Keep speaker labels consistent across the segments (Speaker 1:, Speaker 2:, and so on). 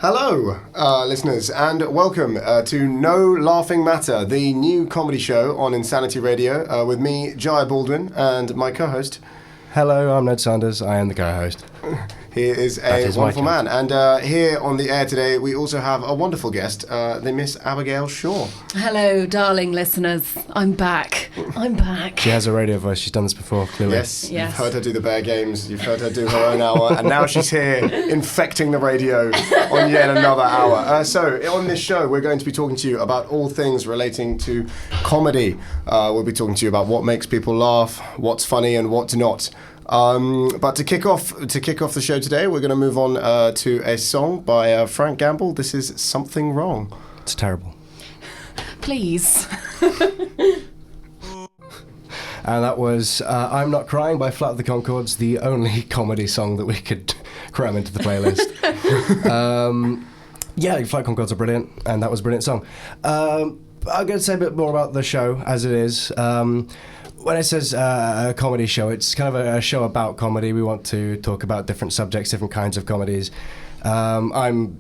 Speaker 1: Hello, listeners, and welcome to No Laughing Matter, the new comedy show on Insanity Radio with me, Jaya Baldwin, and my co-host.
Speaker 2: Hello, I'm Ned Sanders. I am the co-host.
Speaker 1: He is a wonderful man. And here on the air today, we also have a wonderful guest, the Miss Abigail Shaw.
Speaker 3: Hello, darling listeners. I'm back.
Speaker 2: She has a radio voice. She's done this before, clearly.
Speaker 1: Yes. You've heard her do the Bear Games. You've heard her do her own hour. And now she's here infecting the radio on yet another hour. So on this show, we're going to be talking to you about all things relating to comedy. We'll be talking to you about what makes people laugh, what's funny and what's not. But to kick off the show today, we're going to move on to a song by Frank Gamble. This is Something Wrong.
Speaker 2: It's terrible.
Speaker 3: Please.
Speaker 2: And that was I'm Not Crying by Flight of the Conchords, the only comedy song that we could cram into the playlist. Flight of the Conchords are brilliant, and that was a brilliant song. I'm going to say a bit more about the show as it is. When it says a comedy show, it's kind of a show about comedy. We want to talk about different subjects, different kinds of comedies. I'm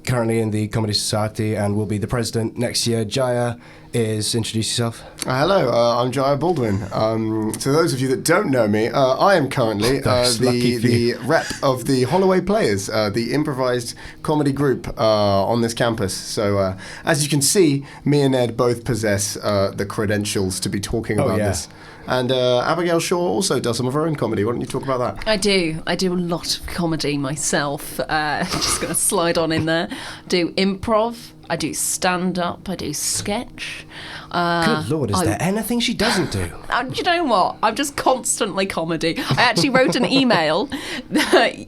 Speaker 2: currently in the Comedy Society and will be the president next year. Jaya introduce yourself.
Speaker 1: Hello, I'm Jaya Baldwin. To those of you that don't know me, I am currently the rep of the Holloway Players, the improvised comedy group on this campus. So as you can see, me and Ed both possess the credentials to be talking about this. And Abigail Shaw also does some of her own comedy. Why don't you talk about that?
Speaker 3: I do a lot of comedy myself. Just going to slide on in there. Do improv. I do stand-up, I do sketch.
Speaker 2: Good Lord, is there anything she doesn't do?
Speaker 3: Do you know what? I'm just constantly comedy. I actually wrote an email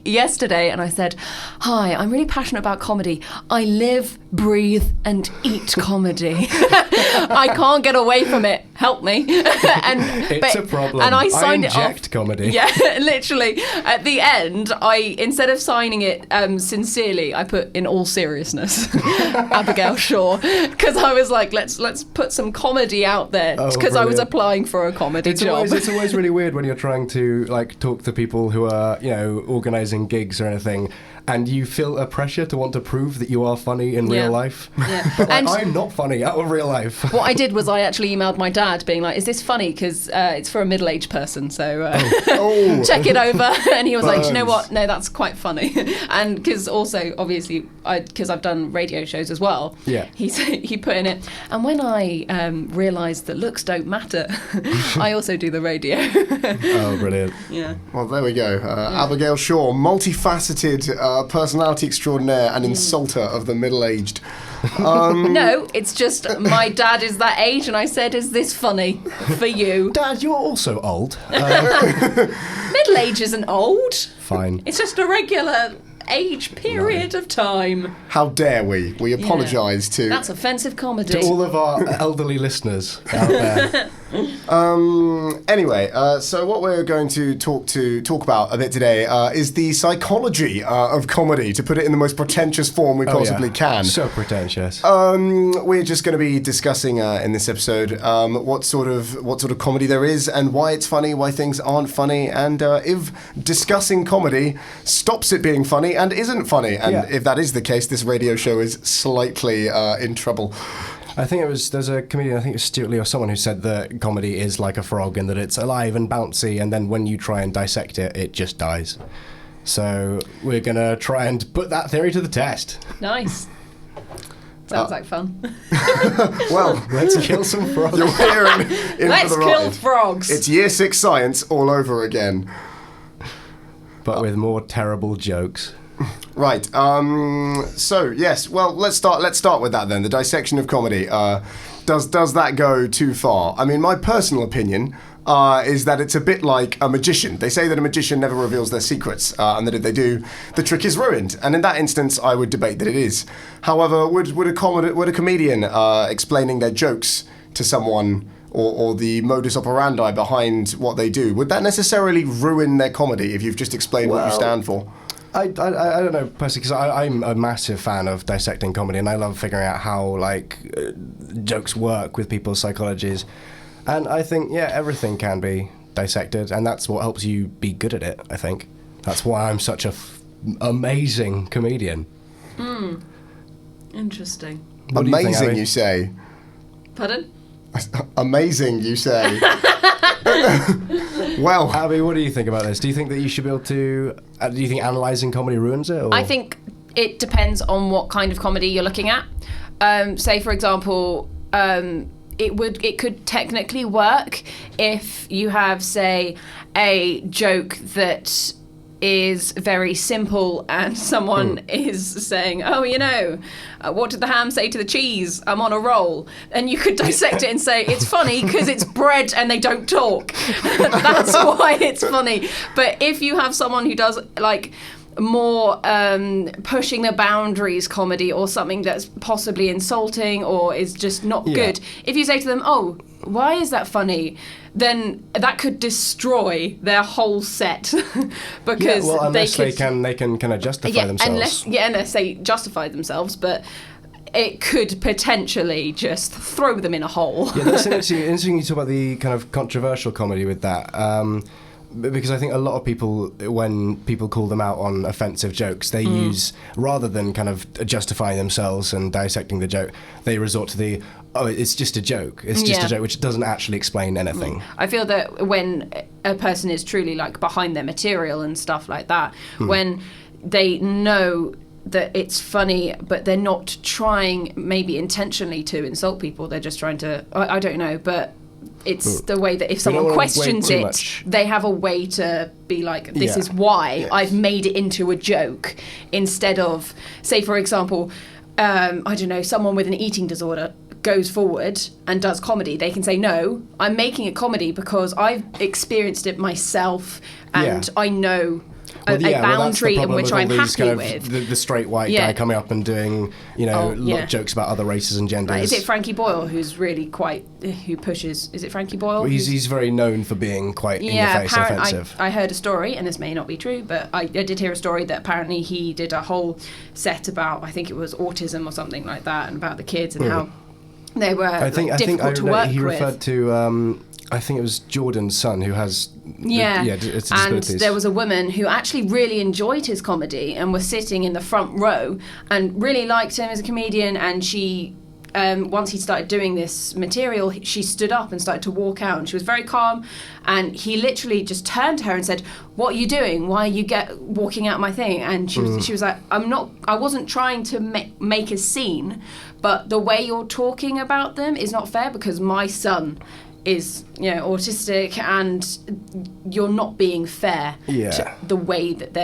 Speaker 3: yesterday and I said, "Hi, I'm really passionate about comedy. I live, breathe and eat comedy. I can't get away from it. Help me."
Speaker 2: It's a problem.
Speaker 3: And I signed it off.
Speaker 2: Comedy.
Speaker 3: Yeah, literally. At the end, instead of signing it sincerely, I put "in all seriousness." Abigail Shaw, because I was like, let's put some comedy out there, because I was applying for a comedy job.
Speaker 2: It's always really weird when you're trying to talk to people who are organising gigs or anything, and you feel a pressure to want to prove that you are funny in real life.
Speaker 3: Yeah.
Speaker 2: But I'm not funny out of real life.
Speaker 3: What I did was I actually emailed my dad being like, "Is this funny? Because it's for a middle-aged person, so check it over." And he was like, "Do you know what? No, that's quite funny." And because also, obviously, because I've done radio shows as well, he put in it. And when I realised that looks don't matter, I also do the radio.
Speaker 2: Oh, brilliant.
Speaker 3: Yeah.
Speaker 1: Well, there we go. Abigail Shaw, multifaceted personality extraordinaire and insulter of the middle-aged.
Speaker 3: No, it's just my dad is that age, and I said, "Is this funny for you?"
Speaker 2: Dad, you're also old.
Speaker 3: Middle age isn't old.
Speaker 2: Fine.
Speaker 3: It's just a regular age period of time.
Speaker 1: How dare we? We apologise to...
Speaker 3: That's offensive comedy.
Speaker 2: To all of our elderly listeners out there.
Speaker 1: Anyway, so what we're going to talk about a bit today is the psychology of comedy, to put it in the most pretentious form we possibly can.
Speaker 2: So pretentious.
Speaker 1: We're just going to be discussing in this episode what sort of comedy there is and why it's funny, why things aren't funny, and if discussing comedy stops it being funny and isn't funny. And if that is the case, this radio show is slightly in trouble.
Speaker 2: I think there's a comedian, I think it was Stuart Lee or someone, who said that comedy is like a frog and that it's alive and bouncy, and then when you try and dissect it, it just dies. So we're going to try and put that theory to the test.
Speaker 3: Nice. Sounds like fun.
Speaker 1: Well,
Speaker 2: let's kill some frogs.
Speaker 1: You're here in
Speaker 3: Let's
Speaker 1: for the
Speaker 3: kill
Speaker 1: ride.
Speaker 3: frogs.
Speaker 1: It's year 6 science all over again.
Speaker 2: But with more terrible jokes.
Speaker 1: Right. So yes. Well, let's start with that then. The dissection of comedy. Does that go too far? I mean, my personal opinion is that it's a bit like a magician. They say that a magician never reveals their secrets, and that if they do, the trick is ruined. And in that instance, I would debate that it is. However, would a comedian explaining their jokes to someone, or the modus operandi behind what they do, would that necessarily ruin their comedy if you've just explained what you stand for?
Speaker 2: I don't know personally, because I'm a massive fan of dissecting comedy, and I love figuring out how jokes work with people's psychologies, and I think everything can be dissected, and that's what helps you be good at it. I think that's why I'm such a amazing comedian.
Speaker 3: Interesting.
Speaker 2: What do you think,
Speaker 1: Amazing,
Speaker 2: Abby?
Speaker 1: you say.
Speaker 3: Pardon?
Speaker 1: Amazing, you say. Well,
Speaker 2: Abby, what do you think about this? Do you think that you should be able to... do you think analysing comedy ruins it? Or?
Speaker 3: I think it depends on what kind of comedy you're looking at. Say, for example, it could technically work if you have, say, a joke that is very simple and someone is saying, what did the ham say to the cheese? I'm on a roll. And you could dissect it and say, it's funny because it's bread and they don't talk. That's why it's funny. But if you have someone who does, like, more pushing the boundaries comedy or something that's possibly insulting or is just not good, if you say to them, oh, why is that funny? Then that could destroy their whole set because
Speaker 2: unless they can kind of justify themselves.
Speaker 3: Unless they justify themselves, but it could potentially just throw them in a hole.
Speaker 2: Yeah, that's interesting. You talk about the kind of controversial comedy with that. Because I think a lot of people, when people call them out on offensive jokes, they use, rather than kind of justifying themselves and dissecting the joke, they resort to the, it's just a joke. It's just a joke, which doesn't actually explain anything.
Speaker 3: I feel that when a person is truly, like, behind their material and stuff like that, when they know that it's funny, but they're not trying maybe intentionally to insult people, they're just trying to, I don't know, but it's the way that if someone questions it, they have a way to be like, this is why I've made it into a joke, instead of, say, for example, I don't know, someone with an eating disorder goes forward and does comedy. They can say, no, I'm making a comedy because I've experienced it myself and I know a boundary in which I'm happy with.
Speaker 2: The straight white guy coming up and doing, jokes about other races and genders.
Speaker 3: Is it Frankie Boyle who's really who pushes? Is it Frankie Boyle?
Speaker 2: Well, he's very known for being quite in your face offensive.
Speaker 3: I heard a story, and this may not be true, but I did hear a story that apparently he did a whole set about, I think it was autism or something like that, and about the kids and how they were difficult to work with.
Speaker 2: He referred to. I think it was Jordan's son who has it's disabilities.
Speaker 3: And there was a woman who actually really enjoyed his comedy and was sitting in the front row and really liked him as a comedian, and she once he started doing this material, she stood up and started to walk out, and she was very calm, and he literally just turned to her and said, what are you doing? Why are you walking out my thing? And she was like, I wasn't trying to make a scene, but the way you're talking about them is not fair because my son is autistic, and you're not being fair to the way that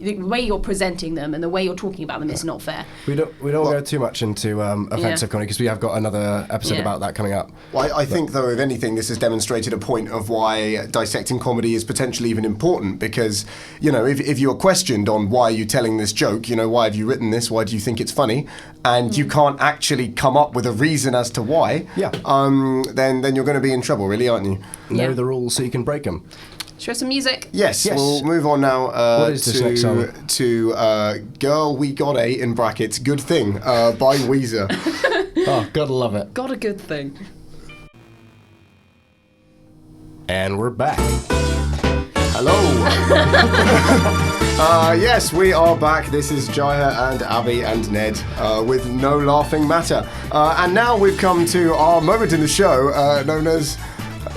Speaker 3: the way you're presenting them and the way you're talking about them is not fair.
Speaker 2: We don't go too much into offensive comedy because we have got another episode about that coming up.
Speaker 1: Well, I think, though, if anything, this has demonstrated a point of why dissecting comedy is potentially even important, because, if you're questioned on why are you telling this joke, why have you written this, why do you think it's funny, and you can't actually come up with a reason as to why, then you're going to be in trouble, really, aren't you?
Speaker 2: Know the rules so you can break them.
Speaker 3: Show some music.
Speaker 1: Yes, we'll move on now
Speaker 2: what is this next song?
Speaker 1: to Girl We Got A, in brackets, Good Thing, by Weezer.
Speaker 2: Oh, gotta love it.
Speaker 3: Got a good thing.
Speaker 2: And we're back.
Speaker 1: Hello. Yes, we are back. This is Jaya and Abby and Ned with No Laughing Matter. And now we've come to our moment in the show known as...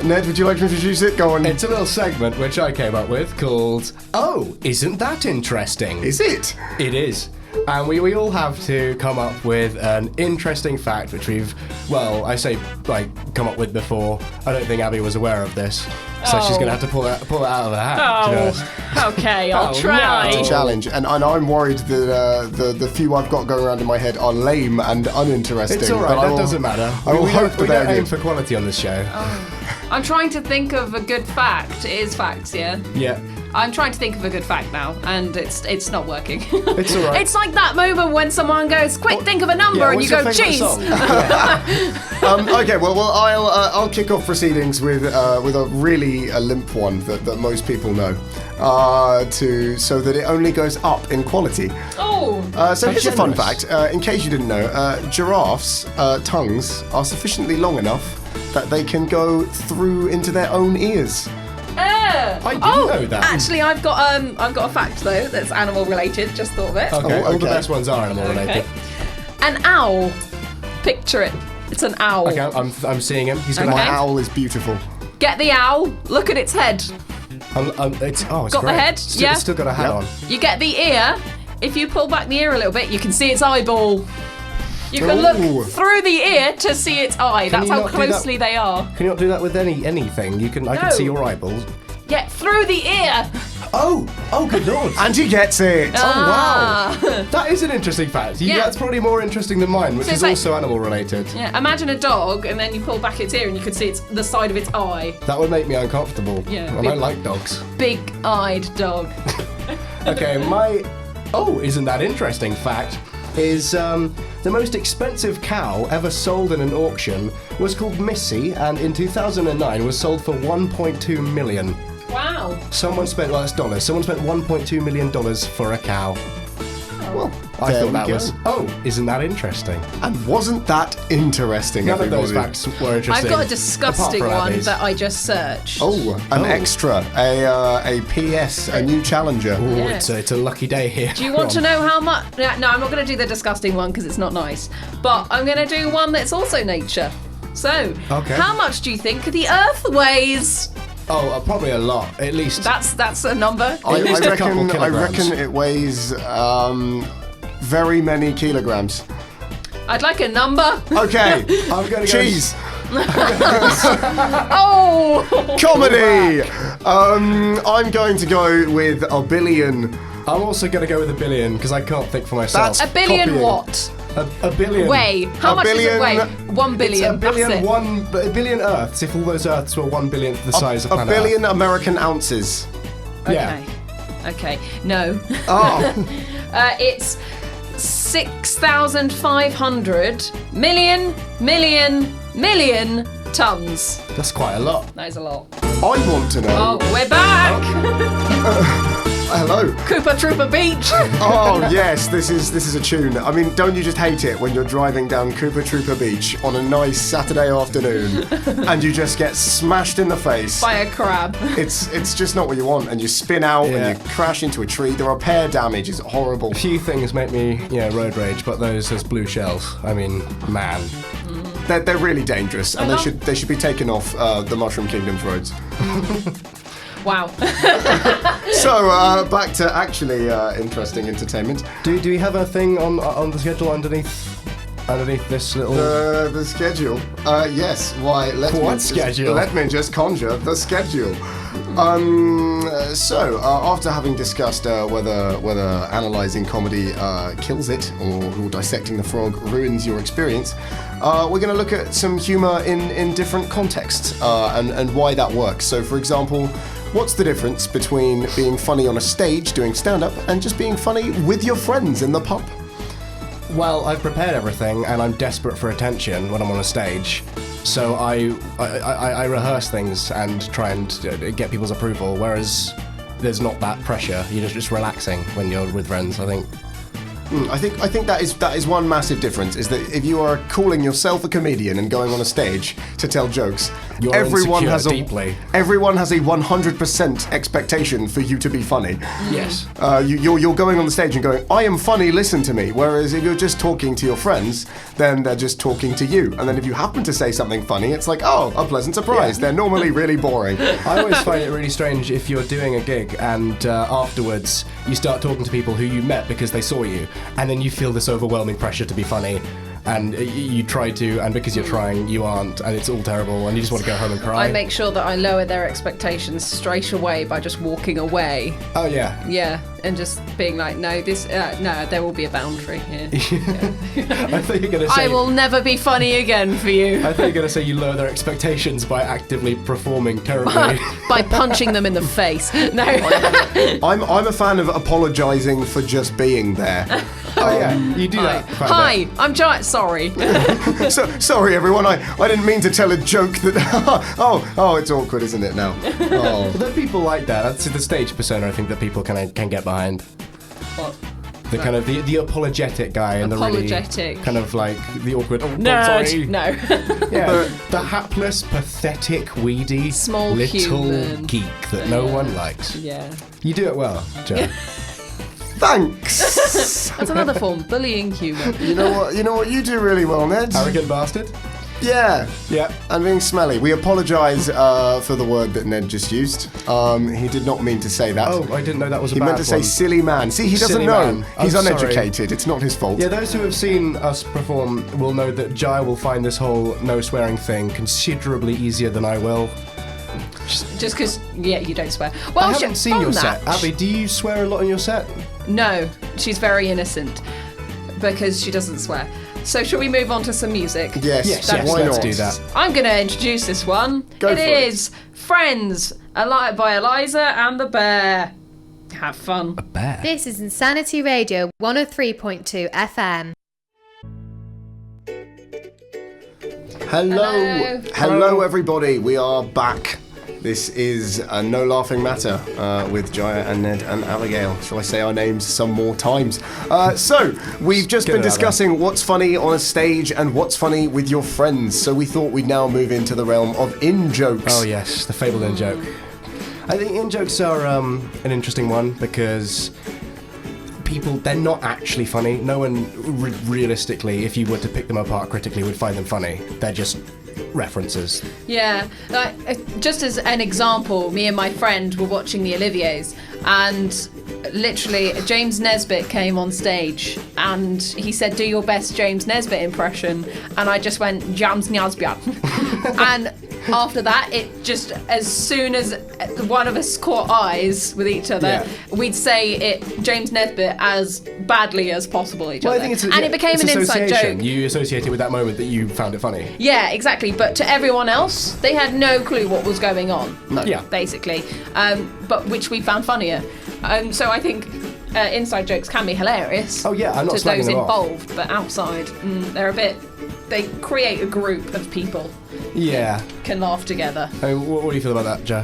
Speaker 1: Ned, would you like to introduce it? Go on.
Speaker 2: It's a little segment which I came up with called Oh, Isn't That Interesting?
Speaker 1: Is it?
Speaker 2: It is. And we all have to come up with an interesting fact which we've, come up with before. I don't think Abby was aware of this. So she's going to have to pull it out of her hat.
Speaker 3: Okay, I'll try.
Speaker 1: It's a challenge, and I'm worried that the few I've got going around in my head are lame and uninteresting.
Speaker 2: It's all right, that doesn't matter.
Speaker 1: I will hope that
Speaker 2: we don't aim
Speaker 1: good.
Speaker 2: for quality on this show.
Speaker 3: I'm trying to think of a good fact. It is facts, yeah?
Speaker 2: Yeah.
Speaker 3: I'm trying to think of a good fact now, and it's not working.
Speaker 2: It's all right.
Speaker 3: It's like that moment when someone goes, quick, think of a number, and you go, cheese.
Speaker 1: Okay, well, I'll kick off proceedings with a really limp one that most people know, so that it only goes up in quality.
Speaker 3: Oh.
Speaker 1: So here's a fun fact. In case you didn't know, giraffes' tongues are sufficiently long enough that they can go through into their own ears.
Speaker 2: I didn't know that.
Speaker 3: Actually, I've got a fact though that's animal related. Just thought of it.
Speaker 2: Okay, all the
Speaker 1: okay.
Speaker 2: best ones are animal related.
Speaker 3: An owl. Picture it. It's an owl.
Speaker 2: Okay, I'm seeing him. He's got
Speaker 3: Okay.
Speaker 1: My owl is beautiful.
Speaker 3: Get the owl. Look at its head.
Speaker 2: it's
Speaker 3: Got the
Speaker 2: great.
Speaker 3: head? Yeah.
Speaker 2: Still got a hat
Speaker 1: Yep.
Speaker 2: on.
Speaker 3: You get the ear. If you pull back the ear a little bit, you can see its eyeball. You can look
Speaker 1: Ooh.
Speaker 3: through the ear to see its eye. That's
Speaker 2: you
Speaker 3: how
Speaker 2: not do that-
Speaker 3: closely they are.
Speaker 2: Can you not do that with anything? I can
Speaker 3: No.
Speaker 2: see your eyeballs.
Speaker 3: Get through the ear.
Speaker 2: Oh, good lord.
Speaker 1: And he gets it.
Speaker 3: Ah.
Speaker 2: That is an interesting fact.
Speaker 3: Yeah.
Speaker 2: That's probably more interesting than mine, which
Speaker 3: So
Speaker 2: is
Speaker 3: it's like-
Speaker 2: also animal related.
Speaker 3: Yeah, imagine a dog, and then you pull back its ear, and you could see the side of its eye.
Speaker 2: That would make me uncomfortable.
Speaker 3: Yeah,
Speaker 2: And I
Speaker 3: big-
Speaker 2: like dogs.
Speaker 3: Big-eyed dog.
Speaker 2: Okay, isn't that interesting fact is the most expensive cow ever sold in an auction was called Missy, and in 2009 was sold for $1.2 million.
Speaker 3: Wow.
Speaker 2: That's dollars. Someone spent $1.2 million for a cow.
Speaker 1: Well,
Speaker 2: I
Speaker 1: there
Speaker 2: thought
Speaker 1: we
Speaker 2: that
Speaker 1: go.
Speaker 2: was. Isn't that interesting?
Speaker 1: And wasn't that interesting,
Speaker 2: None of
Speaker 1: everybody?
Speaker 2: those facts were interesting.
Speaker 3: I've got a
Speaker 2: apart
Speaker 3: disgusting
Speaker 2: from
Speaker 3: one
Speaker 2: Abby's.
Speaker 3: that I just searched.
Speaker 1: Oh, an extra, a PS, a new challenger.
Speaker 2: Ooh,
Speaker 3: Yeah.
Speaker 2: it's a lucky day here.
Speaker 3: Do you want to know how much? No, I'm not going to do the disgusting one because it's not nice. But I'm going to do one that's also nature. So,
Speaker 2: Okay.
Speaker 3: how much do you think the Earth weighs?
Speaker 2: Probably a lot. At least.
Speaker 3: That's a number.
Speaker 1: I
Speaker 2: least a couple
Speaker 1: reckon
Speaker 2: kilograms.
Speaker 1: it weighs very many kilograms.
Speaker 3: I'd like a number.
Speaker 1: Okay,
Speaker 2: I'm going to
Speaker 1: cheese,
Speaker 3: Oh!
Speaker 1: comedy. I'm going to go with a billion.
Speaker 2: I'm also going to go with a billion because I can't think for myself.
Speaker 3: A billion
Speaker 1: Copying.
Speaker 3: what?
Speaker 2: A billion.
Speaker 3: Weigh. How
Speaker 1: A
Speaker 3: much
Speaker 1: billion-
Speaker 3: does it weigh? 1
Speaker 2: It's
Speaker 3: billion.
Speaker 2: a billion,
Speaker 3: That's it.
Speaker 2: a billion Earths. If all those Earths were 1 billionth the size of
Speaker 1: A
Speaker 2: planet
Speaker 1: billion American ounces.
Speaker 2: Yeah.
Speaker 3: Okay. No.
Speaker 1: Oh,
Speaker 3: It's 6,500 million tons.
Speaker 2: That's quite a lot.
Speaker 3: That is a lot.
Speaker 1: I want to know.
Speaker 3: Oh, we're back.
Speaker 1: Hello.
Speaker 3: Cooper Trooper Beach.
Speaker 1: Oh yes, this is a tune. I mean, don't you just hate it when you're driving down Cooper Trooper Beach on a nice Saturday afternoon and you just get smashed in the face?
Speaker 3: By a crab.
Speaker 1: It's just not what you want, and you spin out
Speaker 2: Yeah.
Speaker 1: and you crash into a tree. The repair damage is horrible.
Speaker 2: Few things make me, road rage, but those as blue shells. I mean, man.
Speaker 1: They're really dangerous, and they should be taken off the Mushroom Kingdom's roads.
Speaker 3: Wow.
Speaker 1: So back to actually interesting entertainment.
Speaker 2: Do we have a thing on the schedule underneath this little?
Speaker 1: The schedule. Yes. Why?
Speaker 2: What schedule?
Speaker 1: Let me just conjure the schedule. So after having discussed whether analysing comedy kills it or dissecting the frog ruins your experience, we're going to look at some humour in different contexts and why that works. So, for example, what's the difference between being funny on a stage doing stand-up and just being funny with your friends in the pub?
Speaker 2: Well, I've prepared everything, and I'm desperate for attention when I'm on a stage. So I rehearse things and try and get people's approval. Whereas there's not that pressure. You're just relaxing when you're with friends, I think.
Speaker 1: I think that is one massive difference, is that if you are calling yourself a comedian and going on a stage to tell jokes,
Speaker 2: You're
Speaker 1: everyone
Speaker 2: insecure
Speaker 1: has
Speaker 2: deeply.
Speaker 1: everyone has a 100% expectation for you to be funny.
Speaker 2: Yes.
Speaker 1: You're going on the stage and going, I am funny, listen to me. Whereas if you're just talking to your friends, then they're just talking to you. And then if you happen to say something funny, it's like, oh, a pleasant surprise.
Speaker 2: Yeah.
Speaker 1: They're normally really boring.
Speaker 2: I always find it really strange if you're doing a gig and afterwards you start talking to people who you met because they saw you, and then you feel this overwhelming pressure to be funny, and you try to, and because you're trying, you aren't, and it's all terrible, and you just want to go home and cry.
Speaker 3: I make sure that I lower their expectations straight away by just walking away.
Speaker 2: Oh yeah.
Speaker 3: Yeah, and just being like, no, there will be a boundary here.
Speaker 2: I thought you're gonna say.
Speaker 3: I will never be funny again for you.
Speaker 2: I thought you're gonna say you lower their expectations by actively performing terribly.
Speaker 3: By punching them in the face. No.
Speaker 1: I'm a fan of apologising for just being there.
Speaker 2: Oh yeah, you do that. quite a
Speaker 3: Hi,
Speaker 2: bit.
Speaker 3: I'm sorry.
Speaker 1: Sorry everyone, I didn't mean to tell a joke that oh it's awkward, isn't it now? Oh.
Speaker 2: There are people like that. That's the stage persona I think that people can get behind.
Speaker 3: What?
Speaker 2: The kind of the apologetic guy and the
Speaker 3: Apologetic.
Speaker 2: really kind of like the awkward. Oh,
Speaker 3: Nerd.
Speaker 2: sorry.
Speaker 3: No.
Speaker 2: Yeah, the hapless, pathetic, weedy,
Speaker 3: Small
Speaker 2: little
Speaker 3: human.
Speaker 2: geek that no one likes.
Speaker 3: Yeah.
Speaker 2: You do it well, Joe.
Speaker 1: Thanks.
Speaker 3: That's another form, bullying humour.
Speaker 1: You know what? You know what you do really well, Ned.
Speaker 2: Arrogant bastard.
Speaker 1: Yeah.
Speaker 2: Yeah.
Speaker 1: And being smelly. We apologise for the word that Ned just used. He did not mean to say that.
Speaker 2: Oh, I didn't know that was a
Speaker 1: He
Speaker 2: bad
Speaker 1: meant to say
Speaker 2: one.
Speaker 1: silly man. See, he doesn't
Speaker 2: Silly
Speaker 1: know.
Speaker 2: man.
Speaker 1: He's
Speaker 2: I'm sorry.
Speaker 1: uneducated. It's not his fault.
Speaker 2: Yeah, those who have seen us perform will know that Jai will find this whole no swearing thing considerably easier than I will.
Speaker 3: Just because, you don't swear. Well,
Speaker 2: I haven't seen
Speaker 3: from
Speaker 2: your
Speaker 3: that,
Speaker 2: set. Abby, do you swear a lot on your set?
Speaker 3: No, she's very innocent because she doesn't swear. So shall we move on to some music?
Speaker 1: Yes,
Speaker 2: let's
Speaker 1: why not?
Speaker 2: do that.
Speaker 3: I'm going to introduce this one.
Speaker 1: Go for it.
Speaker 3: It is Friends, by Eliza and the Bear. Have fun.
Speaker 2: Bear.
Speaker 4: This is Insanity Radio 103.2 FM.
Speaker 1: Hello, everybody. We are back. This is No Laughing Matter with Jaya and Ned and Abigail. Shall I say our names some more times? So, we've just
Speaker 2: Get
Speaker 1: been
Speaker 2: it out
Speaker 1: discussing what's funny on a stage and what's funny with your friends. So we thought we'd now move into the realm of in-jokes.
Speaker 2: Oh yes, the fabled in-joke. I think in-jokes are an interesting one because they're not actually funny. No one, realistically, if you were to pick them apart critically, would find them funny. They're just references.
Speaker 3: Yeah, like, just as an example, me and my friend were watching the Oliviers, and literally James Nesbitt came on stage and he said, "Do your best James Nesbitt impression," and I just went, "James Nesbitt." And after that, it just, as soon as one of us caught eyes with each other, we'd say it James Nesbitt as badly as possible each other.
Speaker 2: I think it's
Speaker 3: and it became an inside
Speaker 2: association.
Speaker 3: joke.
Speaker 2: You associate it with that moment that you found it funny.
Speaker 3: Yeah, exactly. But to everyone else, they had no clue what was going on.
Speaker 2: Yeah.
Speaker 3: Basically. But which we found funnier. So I think inside jokes can be hilarious.
Speaker 2: Oh yeah, I'm not
Speaker 3: to
Speaker 2: slagging
Speaker 3: those
Speaker 2: them off.
Speaker 3: involved, but outside, they're a bit. They create a group of people
Speaker 2: Yeah.
Speaker 3: can laugh together.
Speaker 2: I mean, what do you feel about that, Joe?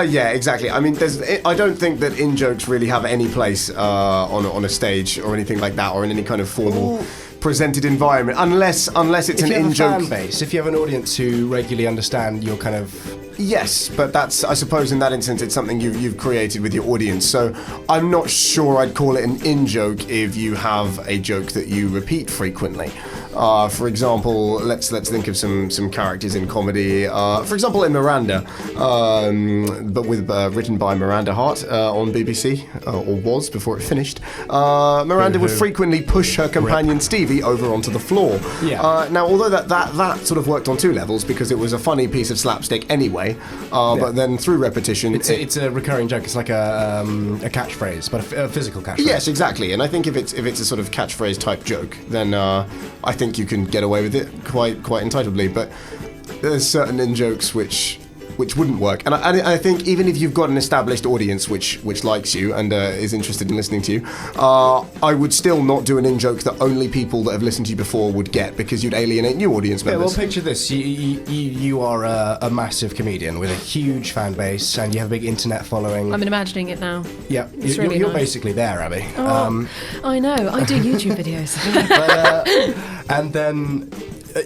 Speaker 1: Yeah, exactly. I mean, I don't think that in-jokes really have any place on a stage or anything like that, or in any kind of formal presented environment, unless it's
Speaker 2: If
Speaker 1: an
Speaker 2: you have a
Speaker 1: in-joke.
Speaker 2: fan base, if you have an audience who regularly understand your kind of...
Speaker 1: Yes, but that's, I suppose in that instance, it's something you've created with your audience. So I'm not sure I'd call it an in-joke if you have a joke that you repeat frequently. For example, let's think of some characters in comedy. For example, in Miranda, but written by Miranda Hart on BBC, or was before it finished. Miranda would frequently push her companion Stevie over onto the floor.
Speaker 2: Yeah.
Speaker 1: Now, although that sort of worked on two levels because it was a funny piece of slapstick anyway, but then through repetition,
Speaker 2: It's a recurring joke. It's like a catchphrase, but a physical catchphrase.
Speaker 1: Yes, exactly. And I think if it's a sort of catchphrase type joke, then I think you can get away with it quite entitlably. But there's certain in-jokes which wouldn't work. And I think even if you've got an established audience which likes you and is interested in listening to you, I would still not do an in-joke that only people that have listened to you before would get, because you'd alienate new audience
Speaker 2: Yeah, well,
Speaker 1: members.
Speaker 2: picture this. You are a massive comedian with a huge fan base, and you have a big internet following.
Speaker 3: I'm imagining it now.
Speaker 2: Yeah,
Speaker 3: It's really
Speaker 2: you're
Speaker 3: nice.
Speaker 2: basically there, Abby.
Speaker 3: I know. I do YouTube videos.
Speaker 2: And then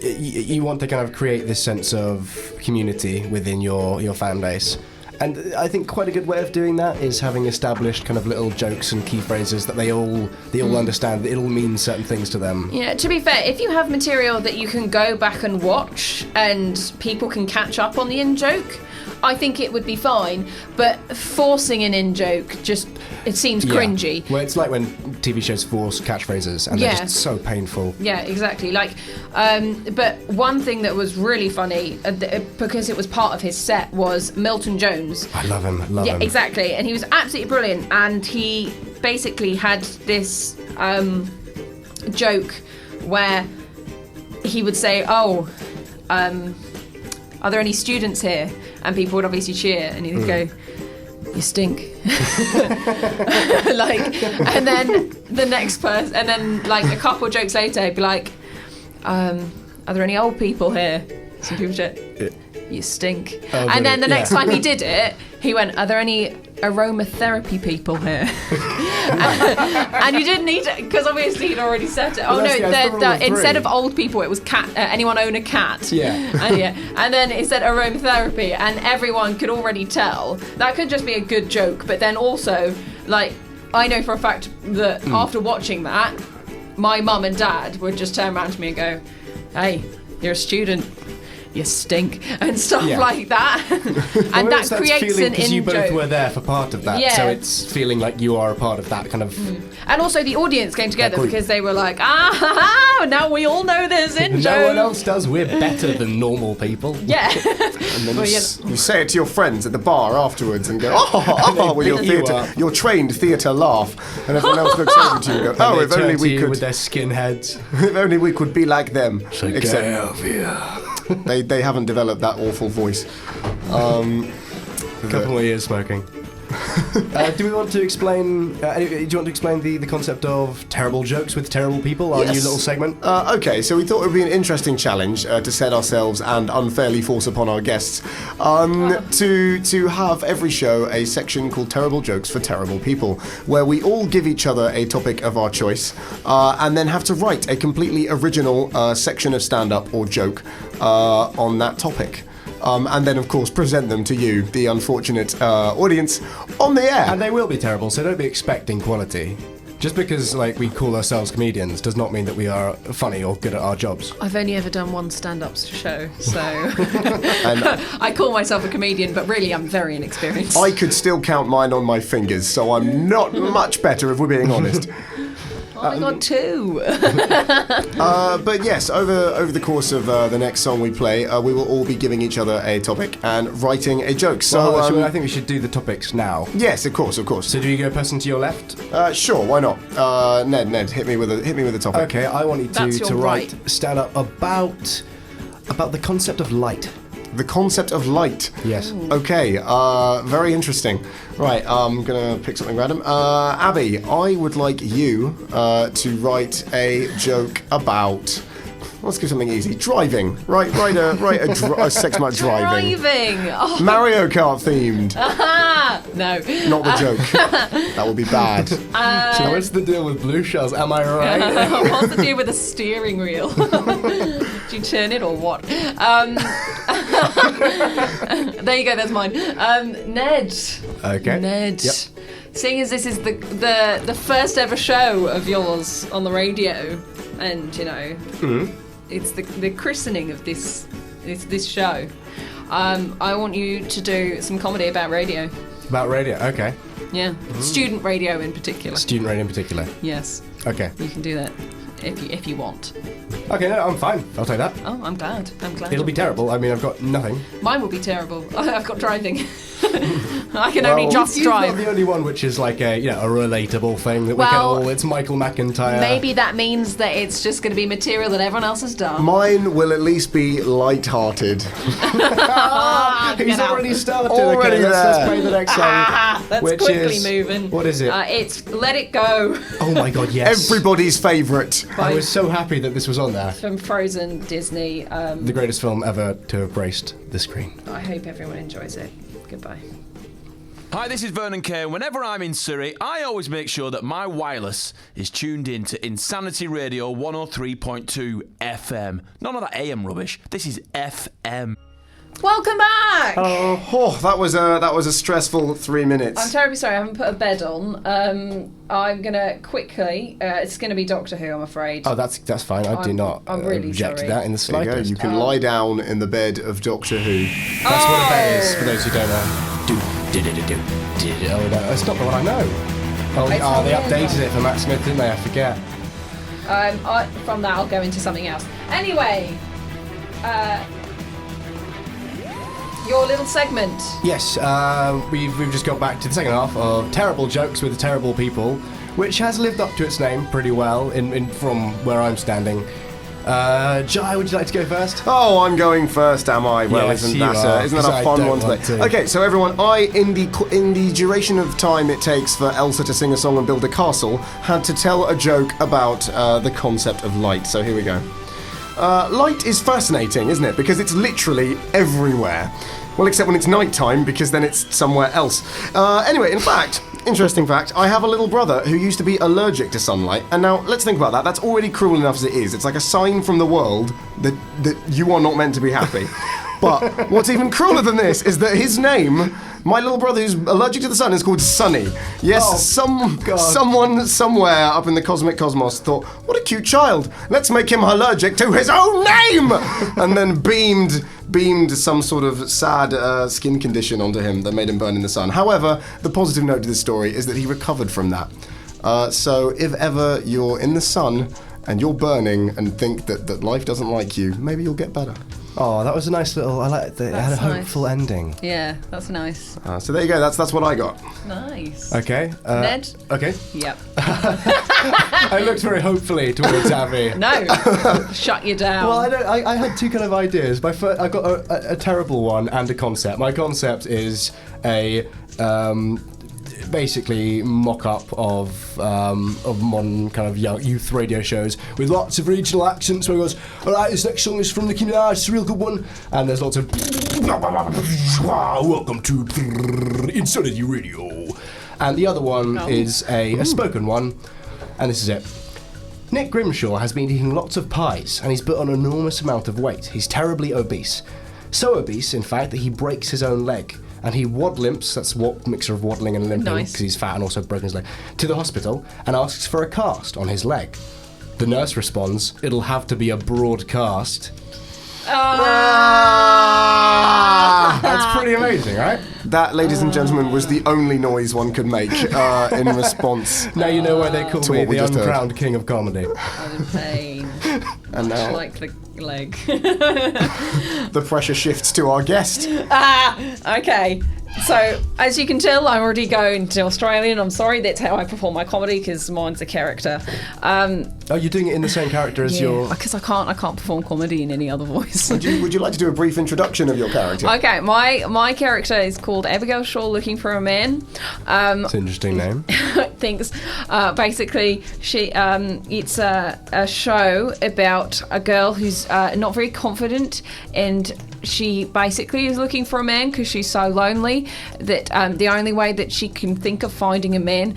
Speaker 2: you want to kind of create this sense of community within your fan base. And I think quite a good way of doing that is having established kind of little jokes and key phrases that they all understand, that it all means certain things to them.
Speaker 3: Yeah, to be fair, if you have material that you can go back and watch and people can catch up on the in-joke, I think it would be fine. But forcing an in-joke it seems cringy.
Speaker 2: Well, it's like when TV shows force catchphrases and they're just so painful.
Speaker 3: Yeah, exactly. Like, but one thing that was really funny, because it was part of his set, was Milton Jones.
Speaker 2: I love him. Love him.
Speaker 3: Yeah, exactly. And he was absolutely brilliant. And he basically had this joke where he would say, "Oh, are there any students here?" And people would obviously cheer, and he'd go, "You stink." And then the next person, and then like a couple of jokes later, he'd be like, "Are there any old people here?" Some people cheer, you stink.
Speaker 2: Oh,
Speaker 3: and then the
Speaker 2: yeah.
Speaker 3: next time he did it, he went, are there any aromatherapy people here? and you didn't need to, because obviously he'd already said it. Oh
Speaker 2: Well,
Speaker 3: no,
Speaker 2: that's the rule of
Speaker 3: instead
Speaker 2: three.
Speaker 3: of old people, it was cat. Anyone own a cat?
Speaker 2: Yeah.
Speaker 3: And then it said aromatherapy, and everyone could already tell. That could just be a good joke, but then also, like, I know for a fact that after watching that, my mum and dad would just turn around to me and go, hey, you're a student, you stink, and stuff
Speaker 2: Yeah.
Speaker 3: like that. And
Speaker 2: Well,
Speaker 3: that
Speaker 2: that's
Speaker 3: creates
Speaker 2: feeling,
Speaker 3: an
Speaker 2: because you both
Speaker 3: in-joke.
Speaker 2: were there for part of that,
Speaker 3: Yeah.
Speaker 2: so it's feeling like you are a part of that kind of.
Speaker 3: And also the audience came together
Speaker 2: group.
Speaker 3: because they were like, ah, ha, ha, now we all know there's in-joke.
Speaker 2: No one else does. We're better than normal people.
Speaker 3: Yeah.
Speaker 1: And then
Speaker 3: Well,
Speaker 1: you,
Speaker 3: yeah.
Speaker 1: you say it to your friends at the bar afterwards and go, oh, with your
Speaker 2: beat you
Speaker 1: theatre,
Speaker 2: up.
Speaker 1: your trained theatre laugh, and everyone else looks over to you and go,
Speaker 2: And
Speaker 1: oh,
Speaker 2: they
Speaker 1: if only
Speaker 2: turn to
Speaker 1: we
Speaker 2: you
Speaker 1: could,
Speaker 2: with their skinheads.
Speaker 1: if only we could be like them. Except they haven't developed that awful voice.
Speaker 2: A couple more years smoking. Do we want to explain? Do you want to explain the concept of terrible jokes with terrible people? Our new
Speaker 1: Yes.
Speaker 2: little segment.
Speaker 1: Okay, so we thought it would be an interesting challenge to set ourselves and unfairly force upon our guests to have every show a section called Terrible Jokes for Terrible People, where we all give each other a topic of our choice and then have to write a completely original section of stand-up or joke on that topic. And then, of course, present them to you, the unfortunate audience, on the air.
Speaker 2: And they will be terrible, so don't be expecting quality. Just because we call ourselves comedians does not mean that we are funny or good at our jobs.
Speaker 3: I've only ever done one stand-up show, so
Speaker 1: And
Speaker 3: I call myself a comedian, but really I'm very inexperienced.
Speaker 1: I could still count mine on my fingers, so I'm not much better if we're being honest.
Speaker 3: I got two.
Speaker 1: But yes, over the course of the next song we play, we will all be giving each other a topic and writing a joke. So
Speaker 2: I think we should do the topics now.
Speaker 1: yes, of course.
Speaker 2: So do you go person to your left?
Speaker 1: Sure, why not? Ned, hit me with a topic.
Speaker 2: Okay, I want you
Speaker 3: That's
Speaker 2: to
Speaker 3: your
Speaker 2: write
Speaker 3: right.
Speaker 2: stand up about the concept of light.
Speaker 1: The concept of light.
Speaker 2: Yes.
Speaker 1: Okay, very interesting. Right, I'm gonna pick something random. Abby, I would like you to write a joke about. Let's do something easy. Driving. Write a sex about driving.
Speaker 3: Oh,
Speaker 1: Mario Kart themed.
Speaker 3: no.
Speaker 1: Not the joke. That would be bad.
Speaker 2: So what's the deal with blue shells? Am I right?
Speaker 3: What's the deal with a steering wheel? Do you turn it or what? There you go, that's mine. Ned.
Speaker 2: Okay.
Speaker 3: Ned.
Speaker 2: Yep.
Speaker 3: Seeing as this is the first ever show of yours on the radio, and it's the christening of this show, I want you to do some comedy about radio.
Speaker 2: About radio. Okay.
Speaker 3: Yeah, student radio in particular.
Speaker 2: Student radio in particular.
Speaker 3: Yes,
Speaker 2: Okay.
Speaker 3: you can do that if you want.
Speaker 2: Okay. No, I'm fine. I'll take that.
Speaker 3: Oh, I'm glad.
Speaker 2: It'll be terrible. I mean, I've got nothing.
Speaker 3: Mine will be terrible. I've got driving. I can only just
Speaker 2: You've
Speaker 3: drive.
Speaker 2: got the only one which is like a a relatable thing that we can
Speaker 3: Well,
Speaker 2: all. It's Michael McIntyre.
Speaker 3: Maybe that means that it's just going to be material that everyone else has done.
Speaker 1: Mine will at least be light-hearted.
Speaker 2: He's
Speaker 3: Get out.
Speaker 2: already started.
Speaker 1: Already
Speaker 2: okay, let's
Speaker 1: there.
Speaker 2: play the next song.
Speaker 3: That's
Speaker 2: which
Speaker 3: quickly
Speaker 2: is,
Speaker 3: moving.
Speaker 2: What is it?
Speaker 3: It's Let It Go
Speaker 2: Oh my god, yes.
Speaker 1: Everybody's favourite.
Speaker 2: I was so happy that this was on there.
Speaker 3: from Frozen Disney.
Speaker 2: The greatest film ever to have graced the screen.
Speaker 3: I hope everyone enjoys it. Goodbye.
Speaker 5: Hi, this is Vernon Kay, and whenever I'm in Surrey, I always make sure that my wireless is tuned in to Insanity Radio 103.2 FM. None of that AM rubbish. This is FM.
Speaker 3: Welcome back!
Speaker 1: Oh, that was a stressful 3 minutes.
Speaker 3: I'm terribly sorry, I haven't put a bed on. I'm going to quickly... it's going to be Doctor Who, I'm afraid.
Speaker 2: Oh, that's fine. I do not
Speaker 3: I'm really
Speaker 2: object to
Speaker 3: sorry.
Speaker 2: that in the
Speaker 1: There you go.
Speaker 2: slightest.
Speaker 1: You can lie down in the bed of Doctor Who.
Speaker 2: That's what a bed is, for those who don't know. Oh, no, that's not the one I know. Oh,
Speaker 3: It's
Speaker 2: they
Speaker 3: not
Speaker 2: updated
Speaker 3: the
Speaker 2: it for Matt Smith, didn't they? I forget.
Speaker 3: From that, I'll go into something else. Anyway, your little segment.
Speaker 2: Yes, we've just got back to the second half of Terrible Jokes with Terrible People, which has lived up to its name pretty well in from where I'm standing. Jai, would you like to go first?
Speaker 1: Oh, I'm going first, am I? Well,
Speaker 2: Yes,
Speaker 1: isn't
Speaker 2: you are,
Speaker 1: that a
Speaker 2: 'cause I
Speaker 1: fun
Speaker 2: don't
Speaker 1: one to
Speaker 2: want
Speaker 1: play?
Speaker 2: to.
Speaker 1: Okay, so everyone, in the duration of time it takes for Elsa to sing a song and build a castle, had to tell a joke about the concept of light. So here we go. Light is fascinating, isn't it? Because it's literally everywhere. Well, except when it's nighttime, because then it's somewhere else. Anyway, in fact, interesting fact, I have a little brother who used to be allergic to sunlight, and now let's think about that. That's already cruel enough as it is. It's like a sign from the world that you are not meant to be happy. But what's even crueler than this is that his name, my little brother who's allergic to the sun, is called Sunny. Yes, someone somewhere up in the cosmic cosmos thought, what a cute child, let's make him allergic to his own name! And then beamed some sort of sad skin condition onto him that made him burn in the sun. However, the positive note to this story is that he recovered from that. So if ever you're in the sun and you're burning and think that life doesn't like you, maybe you'll get better.
Speaker 2: Oh, that was a nice little. I like that. It had a hopeful ending.
Speaker 3: Yeah, that's nice.
Speaker 1: So there you go. That's what I got.
Speaker 3: Nice.
Speaker 2: Okay.
Speaker 3: Ned?
Speaker 2: Okay.
Speaker 3: Yep.
Speaker 2: I looked very hopefully towards Abby.
Speaker 3: No. Shut you down.
Speaker 2: Well, I had two kind of ideas. I got a terrible one and a concept. My concept is a basically mock-up of modern kind of youth radio shows with lots of regional accents where it goes, alright, this next song is from Nicki Minaj, it's a real good one, and there's lots of welcome to Insanity Radio. And the other one is a spoken one, and this is it. Nick Grimshaw has been eating lots of pies, and he's put on an enormous amount of weight. He's terribly obese. So obese, in fact, that he breaks his own leg. And he limps, that's what mixture of waddling and limping, because he's fat and also broken his leg, to the hospital and asks for a cast on his leg. The nurse responds, it'll have to be a broad cast. That's pretty amazing, right?
Speaker 1: That, ladies and gentlemen, was the only noise one could make in response.
Speaker 2: Now you know why they call me the uncrowned king of comedy.
Speaker 3: I'm in pain.
Speaker 1: And now,
Speaker 3: like the leg.
Speaker 1: the pressure shifts to our guest.
Speaker 3: Okay. So, as you can tell, I'm already going to Australian. I'm sorry, that's how I perform my comedy, because mine's a character.
Speaker 2: Oh, you're doing it in the same character as your...
Speaker 3: Because I can't perform comedy in any other voice.
Speaker 1: Would you like to do a brief introduction of your character?
Speaker 3: Okay, my character is called Abigail Shaw, looking for a man.
Speaker 2: It's an interesting name.
Speaker 3: Thanks. Basically, it's a show about a girl who's not very confident, and she basically is looking for a man because she's so lonely that the only way that she can think of finding a man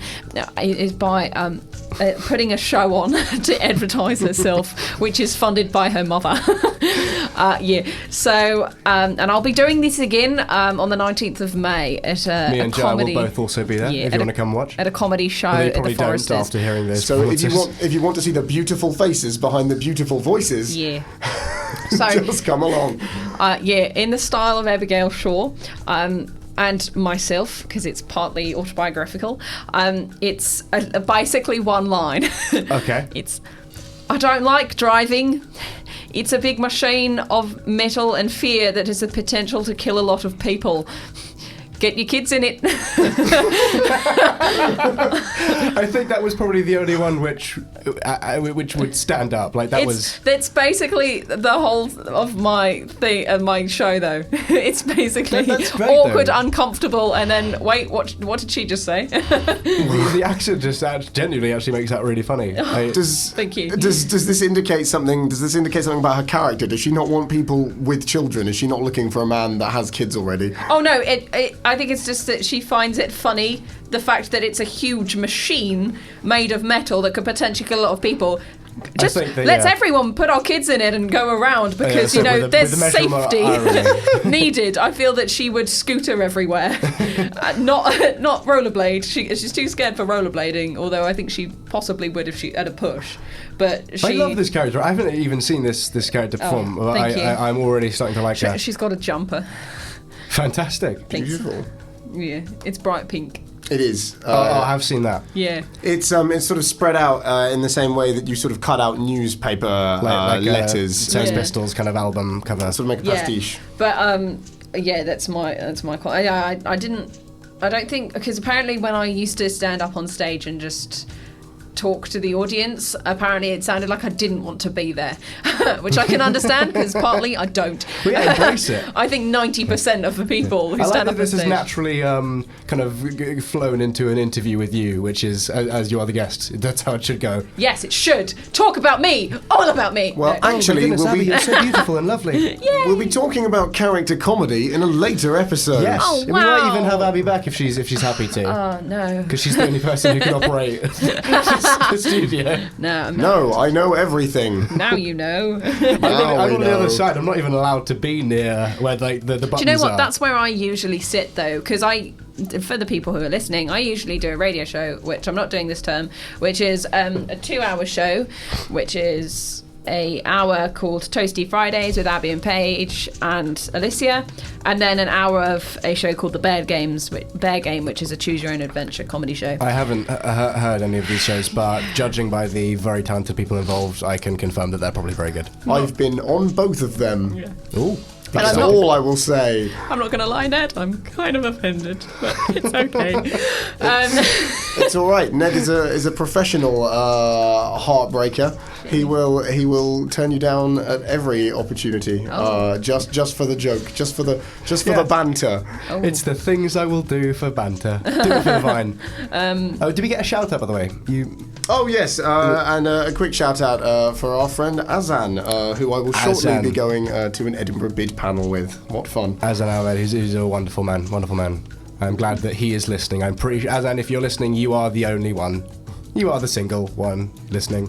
Speaker 3: is by putting a show on to advertise herself, which is funded by her mother. So and I'll be doing this again on the 19th of May at
Speaker 2: Me and
Speaker 3: a comedy.
Speaker 2: Joe will both also be there if you want to come watch.
Speaker 3: At a comedy show
Speaker 2: Well,
Speaker 3: at the
Speaker 2: probably don't
Speaker 3: Foresters.
Speaker 2: after hearing this.
Speaker 1: So if you want to see the beautiful faces behind the beautiful voices,
Speaker 3: So
Speaker 1: just come along.
Speaker 3: In the style of Abigail Shaw, and myself, because it's partly autobiographical. It's basically one line.
Speaker 2: Okay.
Speaker 3: It's, I don't like driving. It's a big machine of metal and fear that has the potential to kill a lot of people. Get your kids in it.
Speaker 2: I think that was probably the only one which would stand up. Like
Speaker 3: That's basically the whole of my show, though. It's basically
Speaker 2: That's great,
Speaker 3: awkward,
Speaker 2: though.
Speaker 3: uncomfortable, and then wait, what did she just say?
Speaker 2: the accent just genuinely actually makes that really funny.
Speaker 3: Thank you.
Speaker 1: Does this indicate something? Does this indicate something about her character? Does she not want people with children? Is she not looking for a man that has kids already?
Speaker 3: Oh no, I think it's just that she finds it funny, the fact that it's a huge machine made of metal that could potentially kill a lot of people. Just let's everyone put our kids in it and go around, because there's safety needed. I feel that she would scooter everywhere, not rollerblade. She's too scared for rollerblading, although I think she possibly would if she had a push. But
Speaker 2: I love this character. I haven't even seen this character perform.
Speaker 3: Thank you.
Speaker 2: I'm already starting to like her.
Speaker 3: She's got a jumper.
Speaker 2: Fantastic.
Speaker 3: Thanks.
Speaker 1: Beautiful.
Speaker 3: Yeah, it's bright pink.
Speaker 1: It is.
Speaker 2: I have seen that.
Speaker 3: Yeah.
Speaker 1: It's sort of spread out in the same way that you sort of cut out newspaper letters.
Speaker 2: Sex Pistols kind of album cover.
Speaker 1: Sort of make a pastiche.
Speaker 3: But that's my call. I don't think, because apparently when I used to stand up on stage and just talk to the audience. Apparently, it sounded like I didn't want to be there, which I can understand because partly I don't.
Speaker 2: We embrace it.
Speaker 3: I think 90% of the people who
Speaker 2: I like
Speaker 3: stand
Speaker 2: that
Speaker 3: up
Speaker 2: this
Speaker 3: on
Speaker 2: is
Speaker 3: stage.
Speaker 2: naturally kind of flown into an interview with you, which is, as you are the guest, that's how it should go.
Speaker 3: Yes, it should. Talk about me. All about me.
Speaker 1: Well,
Speaker 3: No.
Speaker 1: actually,
Speaker 2: Goodness,
Speaker 1: we'll
Speaker 2: Abby,
Speaker 1: be
Speaker 2: you're so beautiful and lovely.
Speaker 1: we'll be talking about character comedy in a later episode.
Speaker 2: Yes,
Speaker 3: Oh,
Speaker 2: we might
Speaker 3: wow.
Speaker 2: even have Abby back if she's happy to,
Speaker 3: Oh, no.
Speaker 2: because she's the only person who can operate the studio.
Speaker 3: No, I'm not.
Speaker 1: No, I know everything.
Speaker 3: Now you know.
Speaker 1: Now
Speaker 2: I'm
Speaker 1: we
Speaker 2: on the
Speaker 1: know.
Speaker 2: other side. I'm not even allowed to be near where the buttons
Speaker 3: Do you know what?
Speaker 2: are.
Speaker 3: That's where I usually sit, though, because for the people who are listening, I usually do a radio show, which I'm not doing this term, which is a 2-hour show, which is a hour called Toasty Fridays with Abby and Paige and Alicia, and then an hour of a show called The Bear Game, which is a choose your own adventure comedy show.
Speaker 2: I haven't heard any of these shows, but judging by the very talented people involved, I can confirm that they're probably very good.
Speaker 1: I've been on both of them.
Speaker 2: Ooh.
Speaker 1: That's
Speaker 3: I'm not-
Speaker 1: all I will say.
Speaker 3: I'm not going to lie, Ned. I'm kind of offended, but it's okay.
Speaker 1: It's all right. Ned is a professional heartbreaker. He will turn you down at every opportunity. Just for the joke, just for the banter.
Speaker 2: It's the things I will do for banter. Do it for the vine. Did we get a shout out, by the way?
Speaker 1: Oh yes, and a quick shout out for our friend Azan, who I will shortly
Speaker 2: Azan.
Speaker 1: be going to an Edinburgh bid panel with. What fun!
Speaker 2: Azan Ahmed, he's a wonderful man. Wonderful man. I'm glad that he is listening. I'm pretty sure, Azan, if you're listening, you are the only one. You are the single one listening.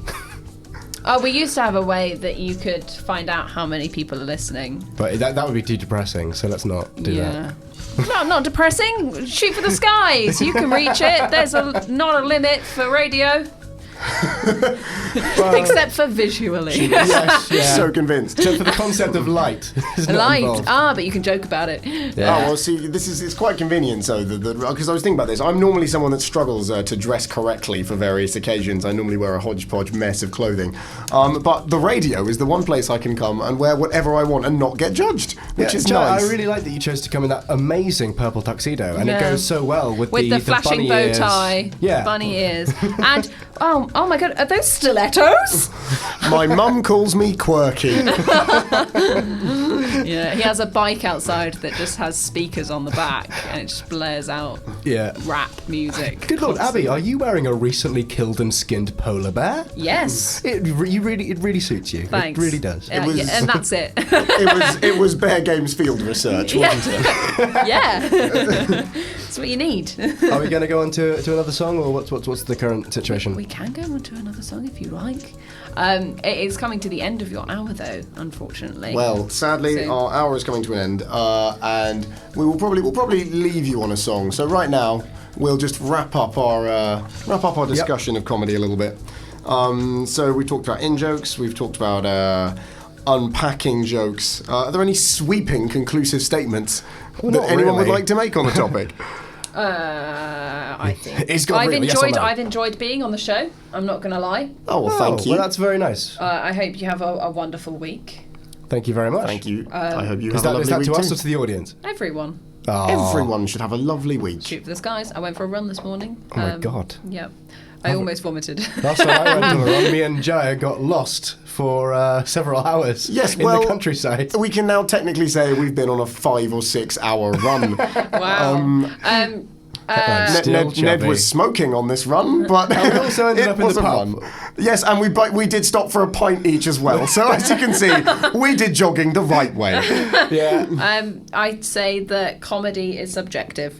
Speaker 3: Oh, we used to have a way that you could find out how many people are listening.
Speaker 2: But that would be too depressing, so let's not do that.
Speaker 3: No, not depressing. Shoot for the skies. You can reach it. There's not a limit for radio. Except for visually.
Speaker 2: Yes, yeah.
Speaker 1: So convinced.
Speaker 2: So for the concept of light is not
Speaker 3: Light.
Speaker 2: involved.
Speaker 3: But you can joke about it.
Speaker 2: Yeah.
Speaker 1: Oh well, see, it's quite convenient. So because I was thinking about this, I'm normally someone that struggles to dress correctly for various occasions. I normally wear a hodgepodge mess of clothing, but the radio is the one place I can come and wear whatever I want and not get judged, which is
Speaker 2: Joe,
Speaker 1: nice.
Speaker 2: I really like that you chose to come in that amazing purple tuxedo, and it
Speaker 3: Yeah.
Speaker 2: goes so well with
Speaker 3: With the flashing
Speaker 2: bunny
Speaker 3: bow
Speaker 2: ears.
Speaker 3: tie,
Speaker 2: Yeah.
Speaker 3: bunny ears, and oh my god, are those stilettos?
Speaker 1: My mum calls me quirky.
Speaker 3: Yeah, he has a bike outside that just has speakers on the back, and it just blares out
Speaker 2: Yeah.
Speaker 3: rap music.
Speaker 2: Good Lord, Abby, are you wearing a recently killed and skinned polar bear?
Speaker 3: Yes.
Speaker 2: It really suits you.
Speaker 3: Thanks.
Speaker 2: It really does.
Speaker 1: was-
Speaker 3: Yeah, and that's it.
Speaker 1: It was Bear Games field research, wasn't it?
Speaker 3: Yeah. That's what you need.
Speaker 2: Are we going to go on to another song, or what's the current situation?
Speaker 3: We can go on to another song if you like. It is coming to the end of your hour, though, unfortunately.
Speaker 1: Well, sadly,
Speaker 3: So-
Speaker 1: our hour is coming to an end, and we'll probably leave you on a song. So right now, we'll just wrap up our discussion of comedy a little bit. So we talked about in-jokes, we've talked about unpacking jokes. Are there any sweeping, conclusive statements that
Speaker 2: not
Speaker 1: anyone would
Speaker 2: really.
Speaker 1: like to make on the topic?
Speaker 3: I think
Speaker 2: It's got real, yes or no?
Speaker 3: I've enjoyed being on the show. I'm not going to lie.
Speaker 1: Oh, well, thank you.
Speaker 2: Well, that's very nice.
Speaker 3: I hope you have a wonderful week.
Speaker 2: Thank you very much.
Speaker 1: Thank you. I hope you
Speaker 2: Is
Speaker 1: have a
Speaker 2: that, is
Speaker 1: lovely
Speaker 2: that
Speaker 1: week
Speaker 2: to us
Speaker 1: too.
Speaker 2: or to the audience?
Speaker 3: Everyone.
Speaker 2: Oh.
Speaker 1: Everyone should have a lovely week.
Speaker 3: Shoot for the skies. I went for a run this morning.
Speaker 2: Oh my God.
Speaker 3: Yep. I almost vomited.
Speaker 2: Last time I went on a run, me and Jaya got lost for several hours
Speaker 1: Yes,
Speaker 2: in
Speaker 1: well,
Speaker 2: the countryside.
Speaker 1: We can now technically say we've been on a 5 or 6 hour run.
Speaker 3: Wow.
Speaker 2: Still
Speaker 1: Ned
Speaker 2: chubby.
Speaker 1: was smoking on this run, but
Speaker 2: we also ended
Speaker 1: it
Speaker 2: up in
Speaker 1: was
Speaker 2: the
Speaker 1: a
Speaker 2: pub.
Speaker 1: run. Yes, and we did stop for a pint each as well. So as you can see, we did jogging the right way.
Speaker 2: Yeah.
Speaker 3: I'd say that comedy is subjective.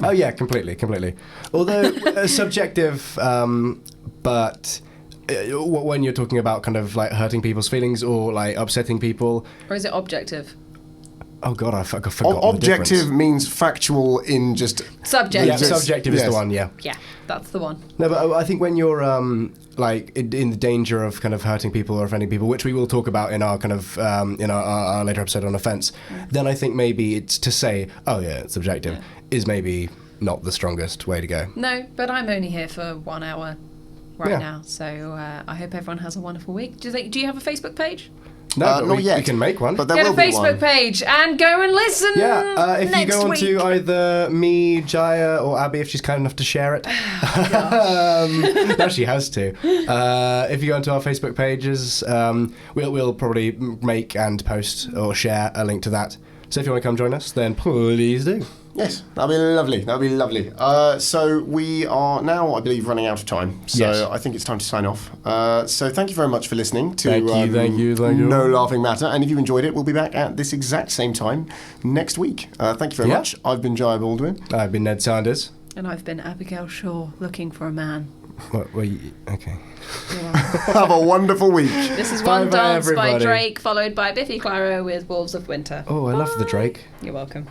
Speaker 2: Oh yeah, completely. Although subjective, but when you're talking about kind of like hurting people's feelings or like upsetting people.
Speaker 3: Or is it objective?
Speaker 2: Oh God, I forgot the
Speaker 1: Objective
Speaker 2: difference.
Speaker 1: means factual in just.
Speaker 3: Subjective.
Speaker 2: Yeah,
Speaker 1: Yes.
Speaker 2: subjective is
Speaker 1: Yes.
Speaker 2: the one. Yeah.
Speaker 3: Yeah, that's the one.
Speaker 2: No, but I think when you're like in the danger of kind of hurting people or offending people, which we will talk about in our kind of in our later episode on offence, then I think maybe it's to say, oh yeah, it's subjective, is maybe not the strongest way to go.
Speaker 3: No, but I'm only here for 1 hour right
Speaker 2: Yeah.
Speaker 3: now, so I hope everyone has a wonderful week. Do you have a Facebook page?
Speaker 2: No, but
Speaker 1: not
Speaker 2: we
Speaker 1: yet.
Speaker 2: can make one.
Speaker 1: But there
Speaker 3: Go to
Speaker 1: will be
Speaker 3: Facebook
Speaker 1: one.
Speaker 3: page and go and listen.
Speaker 2: Yeah, if you
Speaker 3: next
Speaker 2: go on
Speaker 3: week.
Speaker 2: to either me, Jaya, or Abby, if she's kind enough to share it. Now she has to. If you go onto our Facebook pages, we'll probably make and post or share a link to that. So if you want to come join us, then please do.
Speaker 1: Yes, that'd be lovely. That'd be lovely. So we are now, I believe, running out of time. So
Speaker 2: Yes.
Speaker 1: I think it's time to sign off. So thank you very much for listening to
Speaker 2: Thank you.
Speaker 1: No Laughing Matter. And if you enjoyed it, we'll be back at this exact same time next week. Thank you very
Speaker 2: Yeah.
Speaker 1: much. I've been Jaya Baldwin.
Speaker 2: I've been Ned Sanders.
Speaker 3: And I've been Abigail Shaw, looking for a man.
Speaker 2: What, were you, okay.
Speaker 1: Have a wonderful week.
Speaker 3: This is
Speaker 2: Bye
Speaker 3: One
Speaker 2: bye,
Speaker 3: Dance by
Speaker 2: everybody.
Speaker 3: Drake, followed by Biffy Clyro with Wolves of Winter.
Speaker 2: Oh, I love the Drake.
Speaker 3: You're welcome.